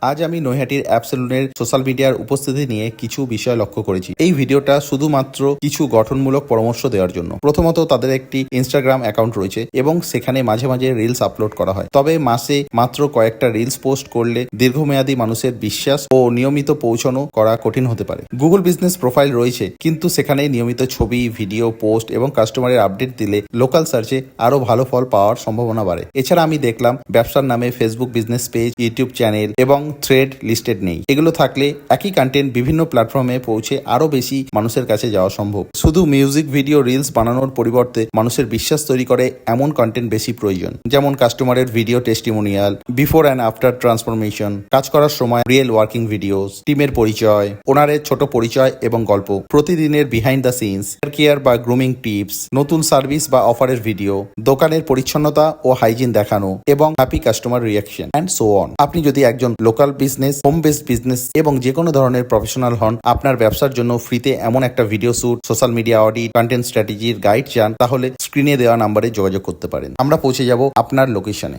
আজ আমি নৈহাটির অ্যাপ সেলুনের সোশ্যাল মিডিয়ার উপস্থিতি নিয়ে কিছু বিষয় লক্ষ্য করেছি। এই ভিডিওটা শুধুমাত্র কিছু গঠনমূলক পরামর্শ দেওয়ার জন্য। প্রথমত, তাদের একটি ইনস্টাগ্রাম অ্যাকাউন্ট রয়েছে এবং সেখানে মাঝে মাঝে রিলস আপলোড করা হয়। তবে মাসে মাত্র কয়েকটা রিলস পোস্ট করলে দীর্ঘমেয়াদী মানুষের বিশ্বাস ও নিয়মিত পৌঁছানো করা কঠিন হতে পারে। গুগল বিজনেস প্রোফাইল রয়েছে, কিন্তু সেখানে নিয়মিত ছবি, ভিডিও, পোস্ট এবং কাস্টমারের আপডেট দিলে লোকাল সার্চে আরো ভালো ফল পাওয়ার সম্ভাবনা বাড়ে। এছাড়া আমি দেখলাম ব্যবসার নামে Facebook business page, YouTube channel এবং থ্রেড লিস্টেড নেই। এগুলো থাকলে একই কন্টেন্ট বিভিন্ন প্ল্যাটফর্মে পৌঁছে আরো বেশি মানুষের কাছে যাওয়া সম্ভব। শুধু মিউজিক ভিডিও রিলস বানানোর পরিবর্তে মানুষের বিশ্বাস তৈরি করে এমন কন্টেন্ট বেশি প্রয়োজন, যেমন কাস্টমারের video testimonial, before and after transformation, কাজ করার সময় রিয়েল ওয়ার্কিং ভিডিওস, টিমের পরিচয়, ওনারের ছোট পরিচয় এবং গল্প, প্রতিদিনের বিহাইন্ড দ্য সিনস, কেয়ার বা গ্রুমিং টিপস, নতুন সার্ভিস বা অফারের ভিডিও, দোকানের পরিচ্ছন্নতা ও হাইজিন দেখানো এবং happy customer reaction and so on. আপনি যদি একজন local business, home based business এবং যে কোনো ধরনের প্রফেশনাল হন, আপনার ব্যবসার জন্য ফ্রিতে এমন একটা video shoot, social media audit, content স্ট্র্যাটেজির গাইড চান, তাহলে স্ক্রিনে দেওয়া নাম্বারে যোগাযোগ করতে পারেন। আমরা পৌঁছে যাব আপনার লোকেশনে।